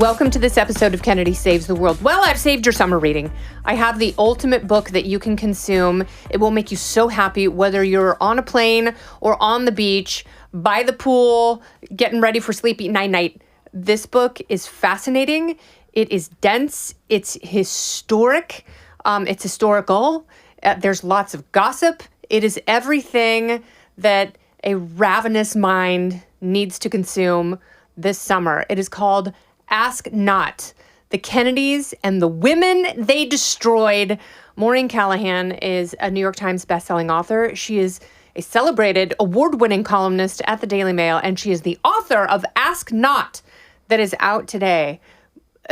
Welcome to this episode of Kennedy Saves the World. Well, I've saved your summer reading. I have the ultimate book that you can consume. It will make you so happy whether you're on a plane or on the beach, by the pool, getting ready for sleepy night. This book is fascinating. It is dense. It's historic. It's historical. There's lots of gossip. It is everything that a ravenous mind needs to consume this summer. It is called Ask Not: The Kennedys and the Women They Destroyed. Maureen Callahan is a New York Times bestselling author. She is a celebrated award-winning columnist at the Daily Mail, and she is the author of Ask Not, that is out today.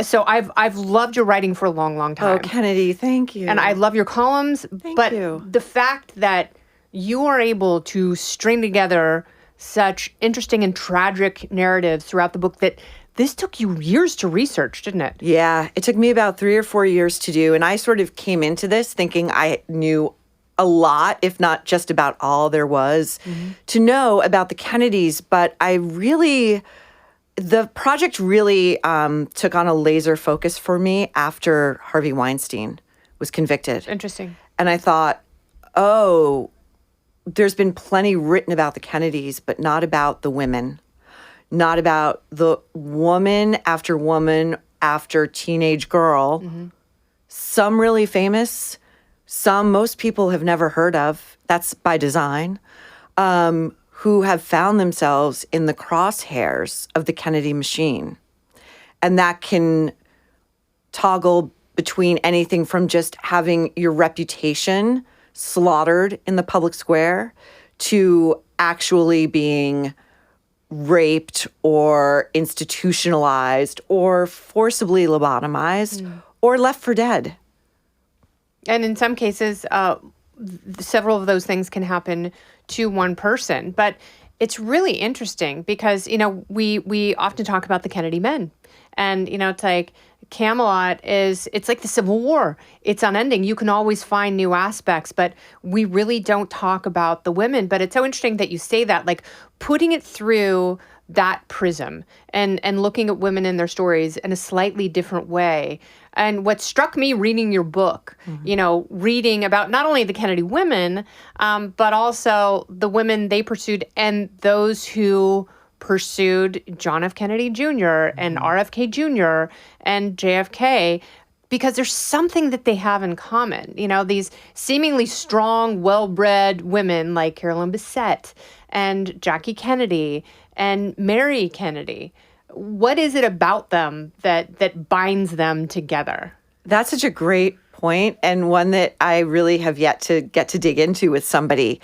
So I've loved your writing for a long, long time. Oh, Kennedy, thank you. And I love your columns. Thank you. The fact that you are able to string together such interesting and tragic narratives throughout the book, that this took you years to research, didn't it? Yeah, it took me about 3 or 4 years to do. And I sort of came into this thinking I knew a lot, if not just about all there was to know about the Kennedys. But the project really took on a laser focus for me after Harvey Weinstein was convicted. Interesting. And I thought, oh, there's been plenty written about the Kennedys, but not about the women. Not about the woman after teenage girl. Some really famous, some most people have never heard of. That's by design. Who have found themselves in the crosshairs of the Kennedy machine. And that can toggle between anything from just having your reputation slaughtered in the public square to actually being raped or institutionalized or forcibly lobotomized or left for dead. And in some cases, several of those things can happen to one person. But it's really interesting because, we often talk about the Kennedy men. And, it's like Camelot it's like the Civil War. It's unending. You can always find new aspects, but we really don't talk about the women. But it's so interesting that you say that, like putting it through that prism and looking at women and their stories in a slightly different way. And what struck me reading your book, reading about not only the Kennedy women, but also the women they pursued and those who pursued John F. Kennedy Jr. and RFK Jr. and JFK, because there's something that they have in common. These seemingly strong, well-bred women like Carolyn Bessette and Jackie Kennedy and Mary Kennedy. What is it about them that binds them together? That's such a great point, and one that I really have yet to get to dig into with somebody,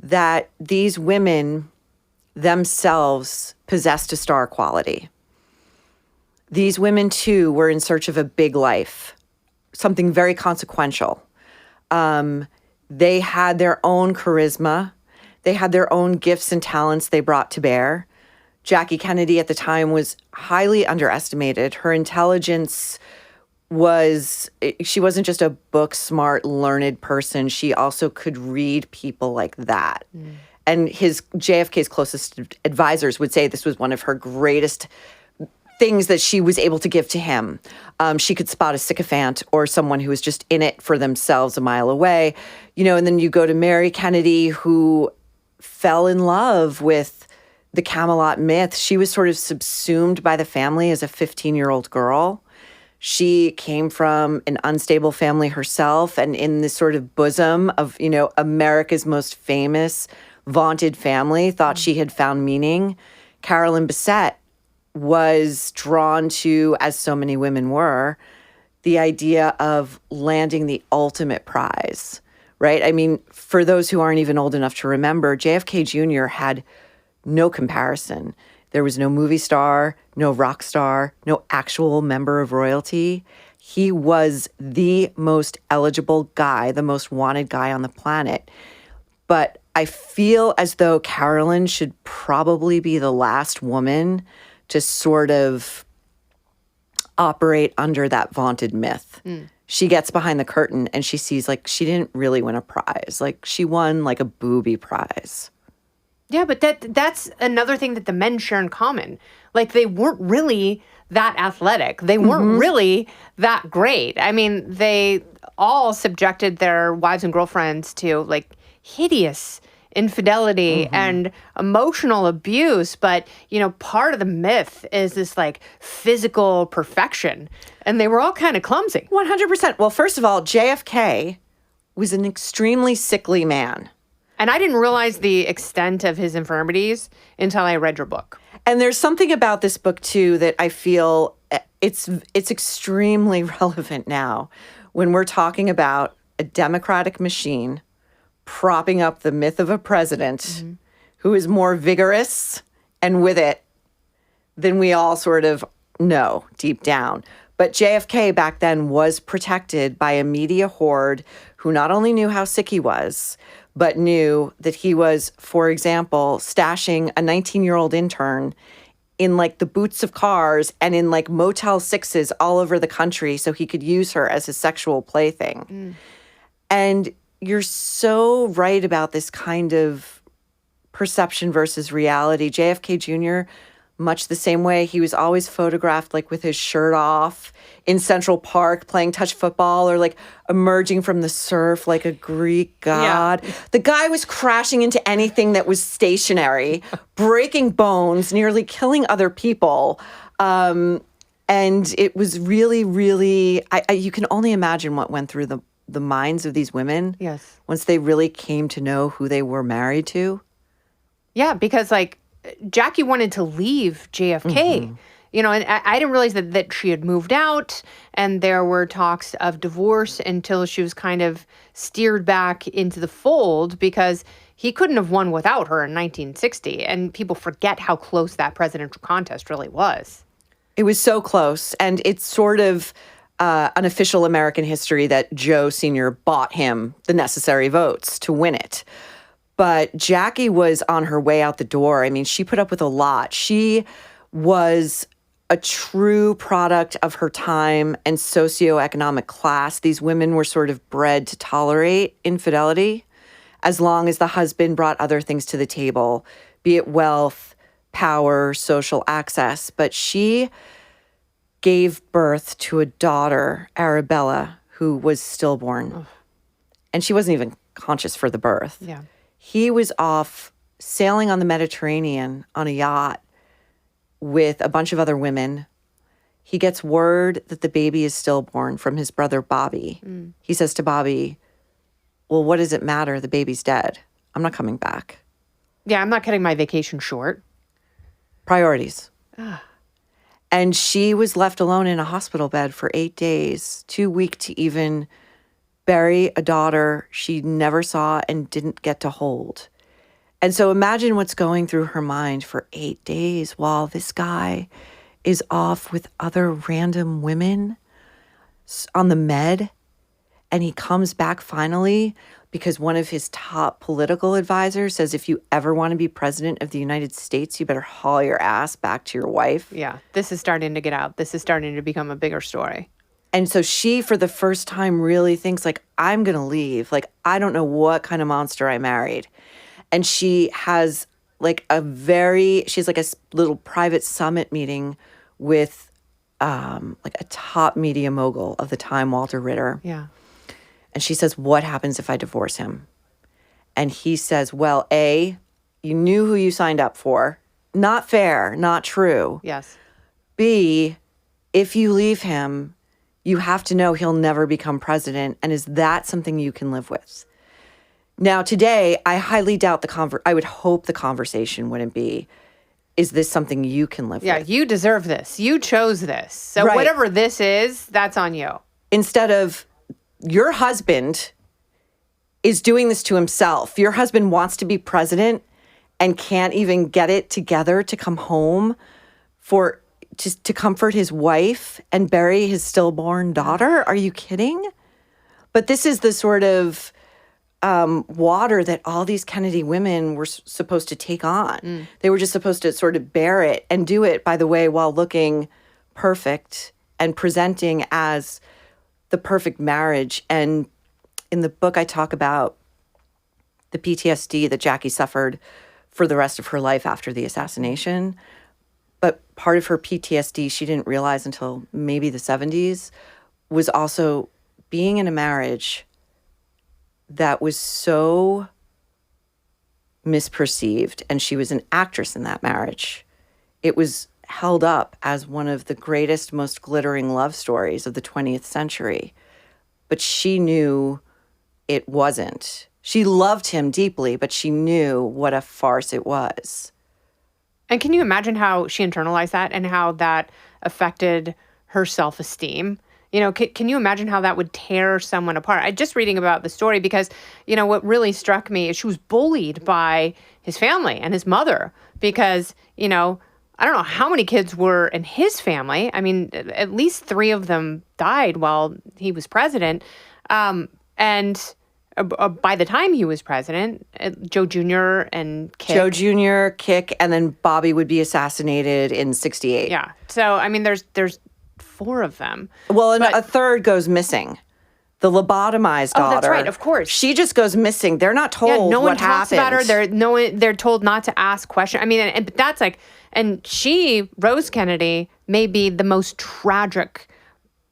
that these women themselves possessed a star quality. These women, too, were in search of a big life, something very consequential. They had their own charisma. They had their own gifts and talents they brought to bear. Jackie Kennedy at the time was highly underestimated. Her intelligence she wasn't just a book-smart, learned person. She also could read people like that. And JFK's closest advisors would say this was one of her greatest things that she was able to give to him. She could spot a sycophant or someone who was just in it for themselves a mile away. And then you go to Mary Kennedy, who fell in love with the Camelot myth. She was sort of subsumed by the family as a 15-year-old girl. She came from an unstable family herself, and in this sort of bosom of, America's most famous vaunted family, thought she had found meaning. Carolyn Bessette was drawn to, as so many women were, the idea of landing the ultimate prize, right? I mean, for those who aren't even old enough to remember, JFK Jr. had no comparison. There was no movie star, no rock star, no actual member of royalty. He was the most eligible guy, the most wanted guy on the planet. But I feel as though Carolyn should probably be the last woman to sort of operate under that vaunted myth. She gets behind the curtain and she sees she didn't really win a prize. She won a booby prize. Yeah, but that's another thing that the men share in common. They weren't really that athletic. They weren't really that great. I mean, they all subjected their wives and girlfriends to like hideous infidelity and emotional abuse. But, you know, part of the myth is this like physical perfection. And they were all kind of clumsy. 100%. Well, first of all, JFK was an extremely sickly man. And I didn't realize the extent of his infirmities until I read your book. And there's something about this book, too, that I feel it's extremely relevant now when we're talking about a democratic machine propping up the myth of a president who is more vigorous and with it than we all sort of know deep down. But JFK back then was protected by a media horde who not only knew how sick he was, but knew that he was, for example, stashing a 19-year-old intern in like the boots of cars and in like Motel 6s all over the country so he could use her as a sexual plaything. And you're so right about this kind of perception versus reality. JFK Jr., much the same way, he was always photographed like with his shirt off in Central Park playing touch football or like emerging from the surf like a Greek god. Yeah. The guy was crashing into anything that was stationary, breaking bones, nearly killing other people. And it was really, really, you can only imagine what went through the minds of these women. Yes. Once they really came to know who they were married to. Yeah, because like Jackie wanted to leave JFK, you know, and I didn't realize that she had moved out and there were talks of divorce until she was kind of steered back into the fold because he couldn't have won without her in 1960. And people forget how close that presidential contest really was. It was so close. And it's sort of unofficial American history that Joe Sr. bought him the necessary votes to win it. But Jackie was on her way out the door. I mean, she put up with a lot. She was a true product of her time and socioeconomic class. These women were sort of bred to tolerate infidelity as long as the husband brought other things to the table, be it wealth, power, social access. But she gave birth to a daughter, Arabella, who was stillborn. Ugh. And she wasn't even conscious for the birth. Yeah. He was off sailing on the Mediterranean on a yacht with a bunch of other women. He gets word that the baby is stillborn from his brother, Bobby. He says to Bobby, well, what does it matter? The baby's dead. I'm not coming back. Yeah, I'm not cutting my vacation short. Priorities. And she was left alone in a hospital bed for 8 days, too weak to even bury a daughter she never saw and didn't get to hold. And so imagine what's going through her mind for 8 days while this guy is off with other random women on the med. And he comes back finally because one of his top political advisors says, if you ever want to be president of the United States, you better haul your ass back to your wife. Yeah, this is starting to get out. This is starting to become a bigger story. And so she, for the first time, really thinks, like, I'm going to leave. Like, I don't know what kind of monster I married. And she has, like, she's like a little private summit meeting with, like, a top media mogul of the time, Walter Ritter. Yeah. And she says, what happens if I divorce him? And he says, well, A, you knew who you signed up for. Not fair, not true. Yes. B, if you leave him, you have to know he'll never become president. And is that something you can live with? Now, today, I highly doubt I would hope the conversation wouldn't be, is this something you can live with? Yeah, you deserve this. You chose this. So right. Whatever this is, that's on you. Instead of, your husband is doing this to himself. Your husband wants to be president and can't even get it together to come home to comfort his wife and bury his stillborn daughter? Are you kidding? But this is the sort of water that all these Kennedy women were supposed to take on. They were just supposed to sort of bear it and do it, by the way, while looking perfect and presenting as the perfect marriage. And in the book, I talk about the PTSD that Jackie suffered for the rest of her life after the assassination. But part of her PTSD, she didn't realize until maybe the 70s, was also being in a marriage that was so misperceived, and she was an actress in that marriage. It was held up as one of the greatest, most glittering love stories of the 20th century. But she knew it wasn't. She loved him deeply, but she knew what a farce it was. And can you imagine how she internalized that and how that affected her self-esteem? You know, can you imagine how that would tear someone apart? I just reading about the story because, you know, what really struck me is she was bullied by his family and his mother because, you know, I don't know how many kids were in his family. I mean, at least 3 of them died while he was president. And by the time he was president, Joe Jr. and Kick. Joe Jr., Kick, and then Bobby would be assassinated in 68. Yeah. So, I mean, there's 4 of them. Well, and a third goes missing. The lobotomized daughter. Oh, that's right. Of course. She just goes missing. They're not told no what one talks about her. happened. They're told not to ask questions. I mean, but that's like, and she, Rose Kennedy, may be the most tragic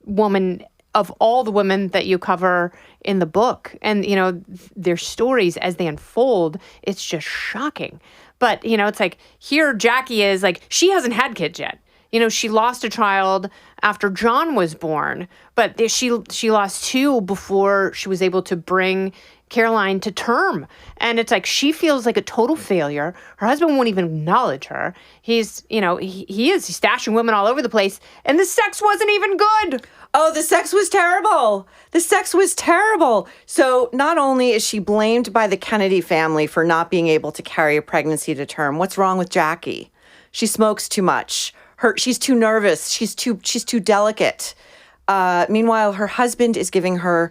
woman of all the women that you cover in the book. And, you know, their stories as they unfold, it's just shocking. But, you know, it's like here Jackie is like, she hasn't had kids yet. You know, she lost a child after John was born, but she lost 2 before she was able to bring Caroline to term. And it's like she feels like a total failure. Her husband won't even acknowledge her. He's, you know, he's stashing women all over the place. And the sex wasn't even good. Oh, the sex was terrible. The sex was terrible. So not only is she blamed by the Kennedy family for not being able to carry a pregnancy to term, what's wrong with Jackie? She smokes too much. She's too nervous. She's too delicate. Meanwhile, her husband is giving her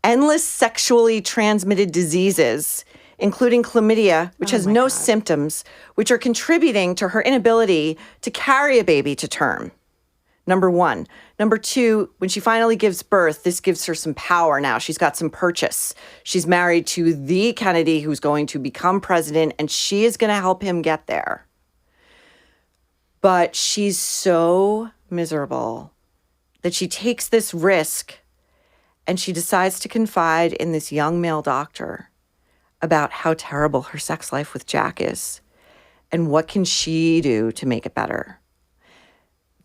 endless sexually transmitted diseases, including chlamydia, which has no symptoms, which are contributing to her inability to carry a baby to term. Number 1. Number 2, when she finally gives birth, this gives her some power now. She's got some purchase. She's married to the Kennedy who's going to become president, and she is going to help him get there. But she's so miserable that she takes this risk and she decides to confide in this young male doctor about how terrible her sex life with Jack is and what can she do to make it better.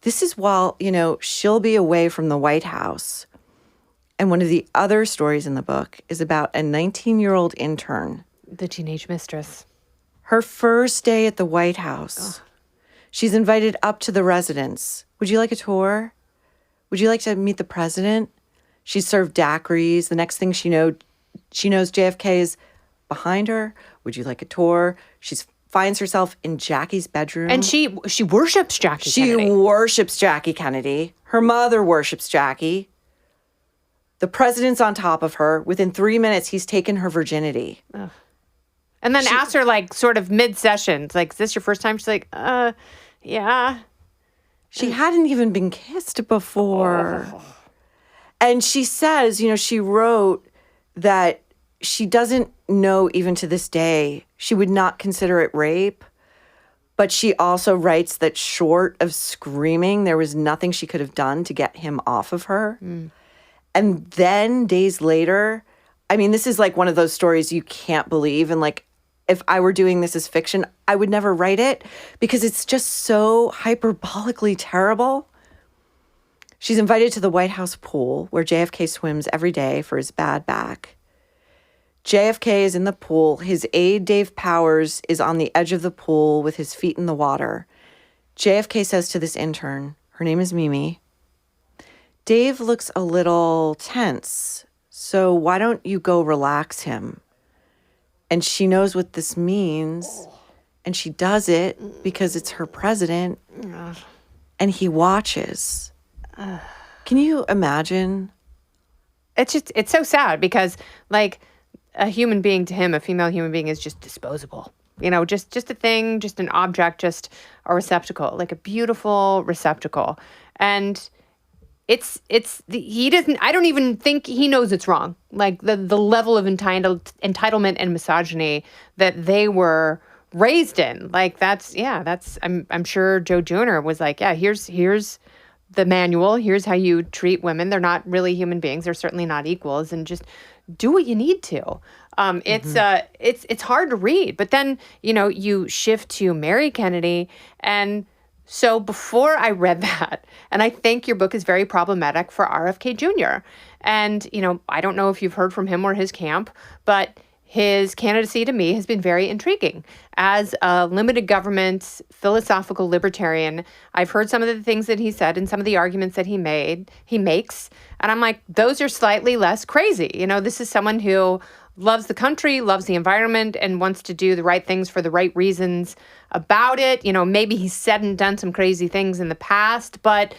This is while, you know, she'll be away from the White House. And one of the other stories in the book is about a 19-year-old intern. The teenage mistress. Her first day at the White House. Ugh. She's invited up to the residence. Would you like a tour? Would you like to meet the president? She's served daiquiris. The next thing she knows JFK is behind her. Would you like a tour? She finds herself in Jackie's bedroom. And she worships Jackie Kennedy. She worships Jackie Kennedy. Her mother worships Jackie. The president's on top of her. Within 3 minutes, he's taken her virginity. Ugh. And then asks her, like, sort of mid-sessions, like, is this your first time? She's like, yeah. She hadn't even been kissed before. Oh. And she says, you know, she wrote that she doesn't know even to this day, she would not consider it rape. But she also writes that short of screaming, there was nothing she could have done to get him off of her. Mm. And then days later, I mean, this is like one of those stories you can't believe. And like, if I were doing this as fiction, I would never write it because it's just so hyperbolically terrible. She's invited to the White House pool where JFK swims every day for his bad back. JFK is in the pool. His aide, Dave Powers, is on the edge of the pool with his feet in the water. JFK says to this intern, her name is Mimi, Dave looks a little tense, so why don't you go relax him? And she knows what this means, and she does it because it's her president, and he watches. Can you imagine? It's so sad because, like, a human being to him, a female human being is just disposable. You know, just a thing, just an object, just a receptacle, like a beautiful receptacle. And he doesn't, I don't even think he knows it's wrong. Like the level of entitlement and misogyny that they were raised in. Like I'm sure Joe Jr. was like, yeah, here's the manual. Here's how you treat women. They're not really human beings. They're certainly not equals, and just do what you need to. It's hard to read, but then, you shift to Mary Kennedy. And so before I read that, and I think your book is very problematic for RFK Jr. And, I don't know if you've heard from him or his camp, but his candidacy to me has been very intriguing. As a limited government, philosophical libertarian, I've heard some of the things that he said and some of the arguments that he makes. And I'm like, those are slightly less crazy. This is someone who loves the country, loves the environment, and wants to do the right things for the right reasons about it. Maybe he's said and done some crazy things in the past, but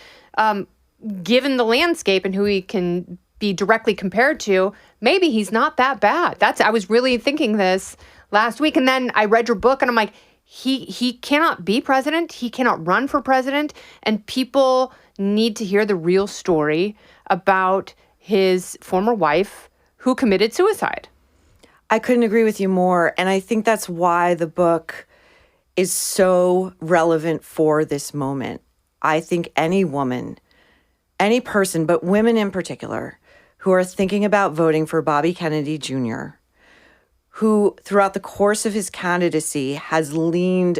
given the landscape and who he can be directly compared to, maybe he's not that bad. I was really thinking this last week. And then I read your book and I'm like, he cannot be president. He cannot run for president. And people need to hear the real story about his former wife who committed suicide. I couldn't agree with you more. And I think that's why the book is so relevant for this moment. I think any woman, any person, but women in particular, who are thinking about voting for Bobby Kennedy Jr., who throughout the course of his candidacy has leaned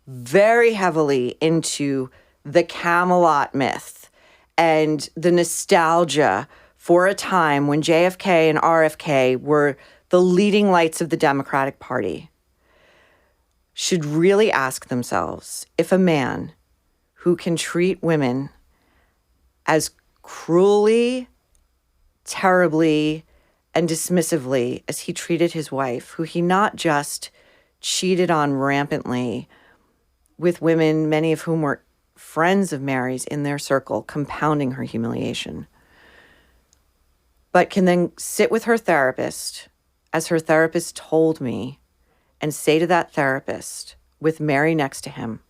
very heavily into the Camelot myth and the nostalgia for a time when JFK and RFK were the leading lights of the Democratic Party, should really ask themselves if a man who can treat women as cruelly, terribly, and dismissively as he treated his wife, who he not just cheated on rampantly with women, many of whom were friends of Mary's in their circle, compounding her humiliation, but can then sit with her therapist, as her therapist told me, and say to that therapist, with Mary next to him,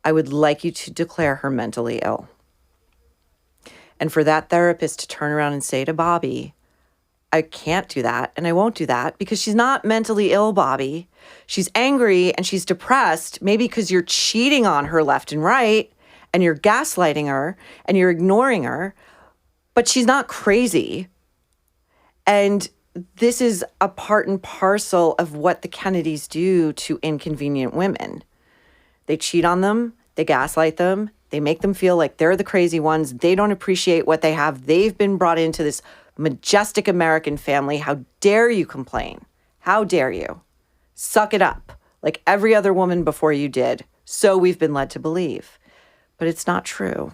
I would like you to declare her mentally ill. And for that therapist to turn around and say to Bobby, I can't do that and I won't do that because she's not mentally ill, Bobby. She's angry and she's depressed, maybe because you're cheating on her left and right and you're gaslighting her and you're ignoring her, but she's not crazy. And this is a part and parcel of what the Kennedys do to inconvenient women. They cheat on them, they gaslight them, they make them feel like they're the crazy ones. They don't appreciate what they have. They've been brought into this majestic American family. How dare you complain? How dare you? Suck it up, like every other woman before you did. So we've been led to believe. But it's not true.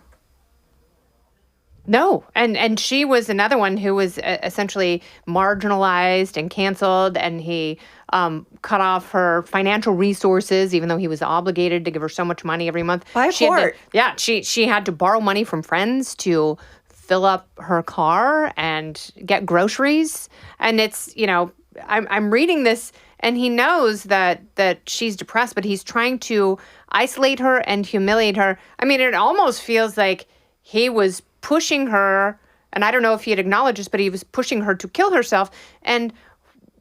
No. And she was another one who was essentially marginalized and canceled, and he cut off her financial resources, even though he was obligated to give her so much money every month. By court. She had to borrow money from friends to fill up her car and get groceries. And it's, I'm reading this, and he knows that she's depressed, but he's trying to isolate her and humiliate her. I mean, it almost feels like he was pushing her, and I don't know if he had acknowledged this, but he was pushing her to kill herself. And,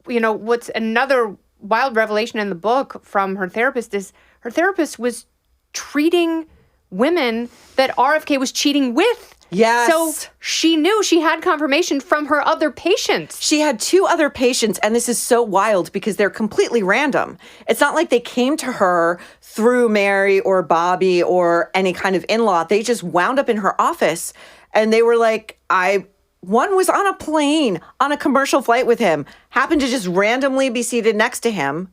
what's another wild revelation in the book from her therapist is her therapist was treating women that RFK was cheating with. Yes. So she knew, she had confirmation from her other patients. She had 2 other patients, and this is so wild because they're completely random. It's not like they came to her through Mary or Bobby or any kind of in-law. They just wound up in her office, and they were like, one was on a plane, on a commercial flight with him, happened to just randomly be seated next to him,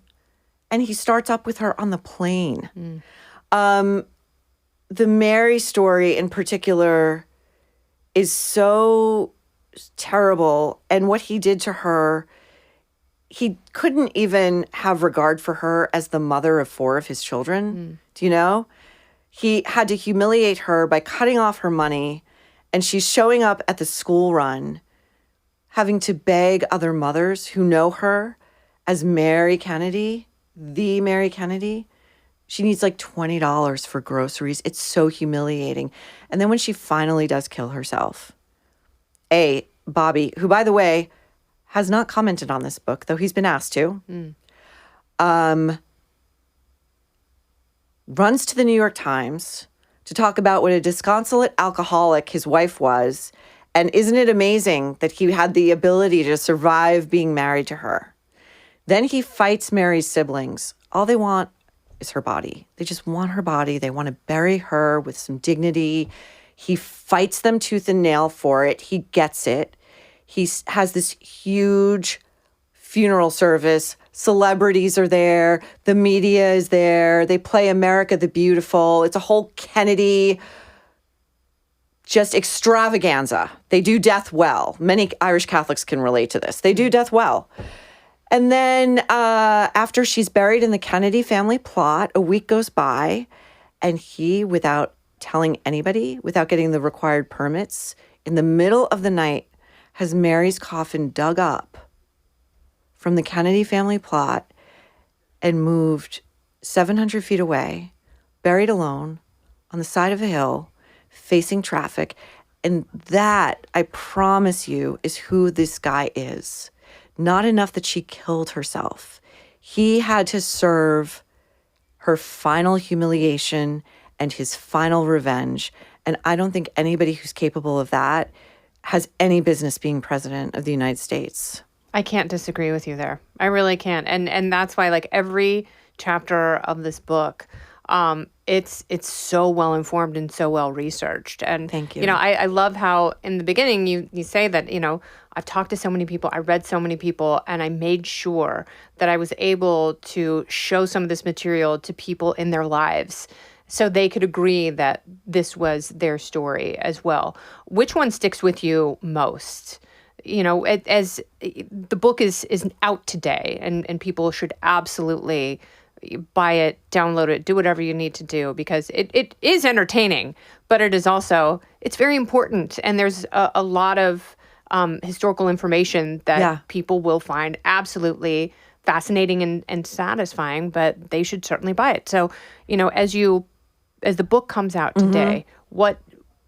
and he starts up with her on the plane. The Mary story in particular is so terrible. And what he did to her, he couldn't even have regard for her as the mother of 4 of his children. Do you know? He had to humiliate her by cutting off her money. And she's showing up at the school run, having to beg other mothers who know her as Mary Kennedy, the Mary Kennedy. She needs like $20 for groceries. It's so humiliating. And then when she finally does kill herself, Bobby, who, by the way, has not commented on this book, though he's been asked to, runs to the New York Times to talk about what a disconsolate alcoholic his wife was. And isn't it amazing that he had the ability to survive being married to her? Then he fights Mary's siblings. All they want is her body. They just want her body. They want to bury her with some dignity. He fights them tooth and nail for it. He gets it. He has this huge funeral service. Celebrities are there. The media is there. They play America the Beautiful. It's a whole Kennedy just extravaganza. They do death well. Many Irish Catholics can relate to this. They do death well. And then after she's buried in the Kennedy family plot, a week goes by, and he, without telling anybody, without getting the required permits, in the middle of the night, has Mary's coffin dug up from the Kennedy family plot and moved 700 feet away, buried alone on the side of a hill, facing traffic. And that, I promise you, is who this guy is. Not enough that she killed herself. He had to serve her final humiliation and his final revenge. And I don't think anybody who's capable of that has any business being president of the United States. I can't disagree with you there. I really can't. And that's why, like, every chapter of this book, it's so well informed and so well researched. And thank you. You know, I love how in the beginning you say that, you know, I've talked to so many people, I read so many people, and I made sure that I was able to show some of this material to people in their lives so they could agree that this was their story as well. Which one sticks with you most? You know, as the book is out today, and people should absolutely buy it, download it, do whatever you need to do, because it is entertaining, but it is also, it's very important. And there's a lot of historical information that people will find absolutely fascinating and satisfying, but they should certainly buy it. So, you know, as the book comes out today, what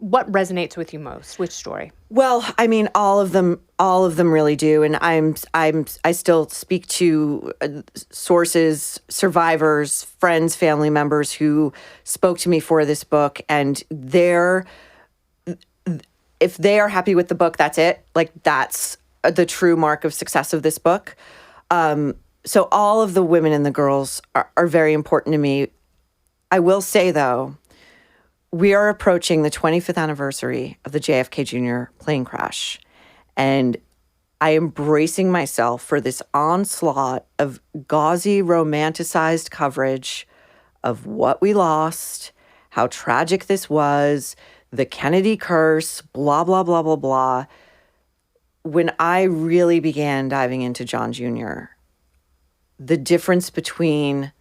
resonates with you most? Which story? Well, I mean, all of them really do. And I still speak to sources, survivors, friends, family members who spoke to me for this book, and if they are happy with the book, that's it. Like, that's the true mark of success of this book. So all of the women and the girls are very important to me. I will say, though, we are approaching the 25th anniversary of the JFK Jr. plane crash, and I am bracing myself for this onslaught of gauzy, romanticized coverage of what we lost, how tragic this was, the Kennedy curse, blah, blah, blah, blah, blah. When I really began diving into John Jr., the difference between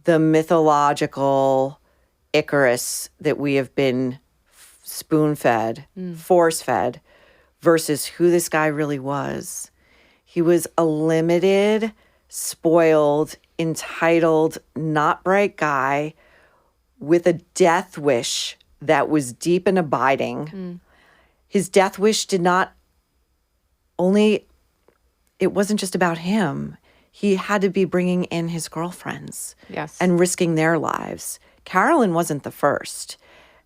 the mythological Icarus that we have been spoon-fed, force-fed, versus who this guy really was. He was a limited, spoiled, entitled, not bright guy with a death wish that was deep and abiding. His death wish it wasn't just about him. He had to be bringing in his girlfriends and risking their lives. Carolyn wasn't the first.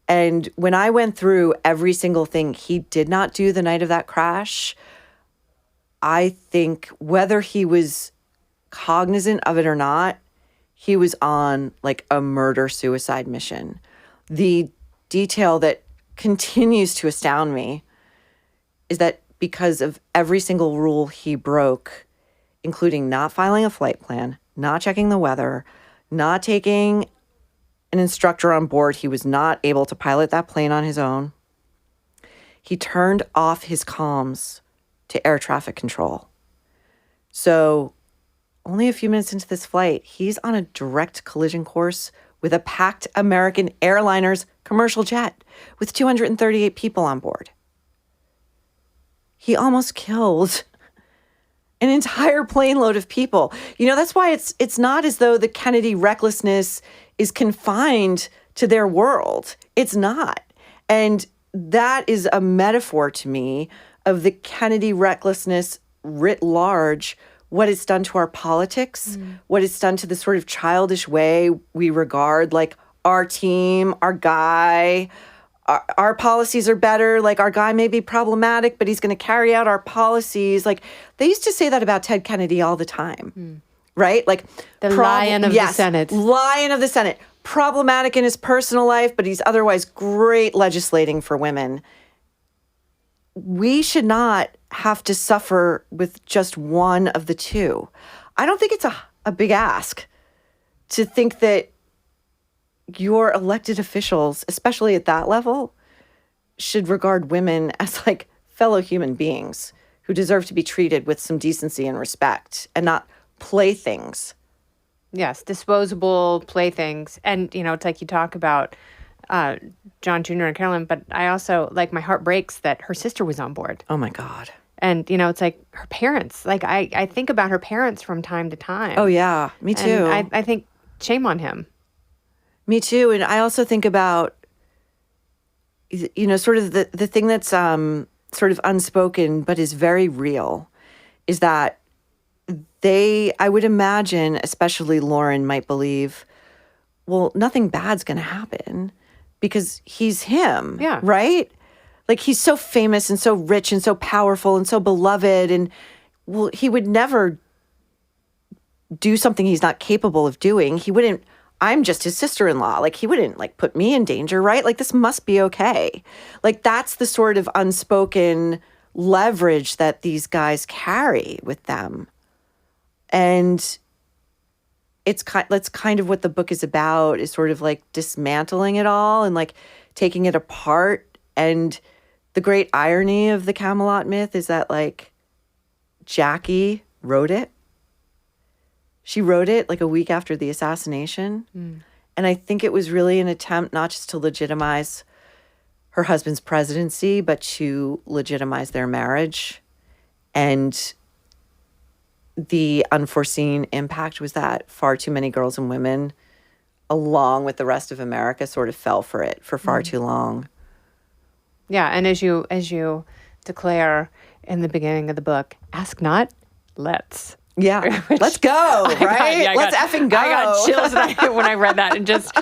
And when I went through every single thing he did not do the night of that crash, I think whether he was cognizant of it or not, he was on like a murder-suicide mission. The detail that continues to astound me is that because of every single rule he broke, including not filing a flight plan, not checking the weather, not taking an instructor on board, he was not able to pilot that plane on his own. He turned off his comms to air traffic control. So only a few minutes into this flight, he's on a direct collision course with a packed American Airliners commercial jet with 238 people on board. He almost killed an entire plane load of people. You know, that's why it's not as though the Kennedy recklessness is confined to their world. It's not. And that is a metaphor to me of the Kennedy recklessness writ large, what it's done to our politics, what it's done to the sort of childish way we regard like our team, our guy, our policies are better. Like our guy may be problematic, but he's going to carry out our policies. Like they used to say that about Ted Kennedy all the time, right? Like the lion of the Senate. Lion of the Senate. Problematic in his personal life, but he's otherwise great legislating for women. We should not have to suffer with just one of the two. I don't think it's a big ask to think that your elected officials, especially at that level, should regard women as like fellow human beings who deserve to be treated with some decency and respect and not playthings. Yes, disposable playthings. And, it's like you talk about John Jr. and Carolyn, but I also, like, my heart breaks that her sister was on board. Oh, my God. And, it's like her parents. Like, I think about her parents from time to time. Oh, yeah. Me too. And I think shame on him. Me too. And I also think about, sort of the thing that's sort of unspoken but is very real is that I would imagine, especially Lauren might believe, well, nothing bad's going to happen because he's him, right? Like he's so famous and so rich and so powerful and so beloved. And well, he would never do something he's not capable of doing. He wouldn't, I'm just his sister-in-law. Like he wouldn't like put me in danger, right? Like this must be okay. Like that's the sort of unspoken leverage that these guys carry with them. And that's kind of what the book is about, is sort of like dismantling it all and like taking it apart. And the great irony of the Camelot myth is that like Jackie wrote it. She wrote it like a week after the assassination. And I think it was really an attempt not just to legitimize her husband's presidency, but to legitimize their marriage. And the unforeseen impact was that far too many girls and women, along with the rest of America, sort of fell for it for far too long. Yeah, and as you declare in the beginning of the book, ask not, let's. Yeah, let's go, right? Let's effing go. I got chills when I read that and just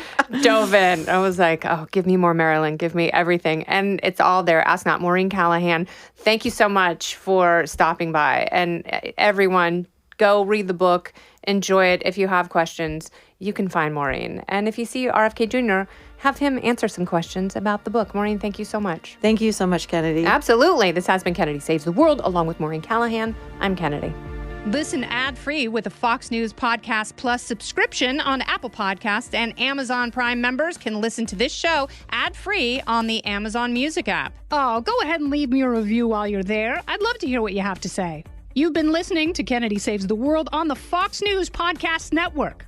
dove in. I was like, oh, give me more Marilyn, give me everything. And it's all there. Ask Not. Maureen Callahan, thank you so much for stopping by. And everyone, go read the book, enjoy it. If you have questions, you can find Maureen. And if you see RFK Jr., have him answer some questions about the book. Maureen, thank you so much. Thank you so much, Kennedy. Absolutely. This has been Kennedy Saves the World, along with Maureen Callahan. I'm Kennedy. Listen ad-free with a Fox News Podcast Plus subscription on Apple Podcasts, and Amazon Prime members can listen to this show ad-free on the Amazon Music app. Oh, go ahead and leave me a review while you're there. I'd love to hear what you have to say. You've been listening to Kennedy Saves the World on the Fox News Podcast Network.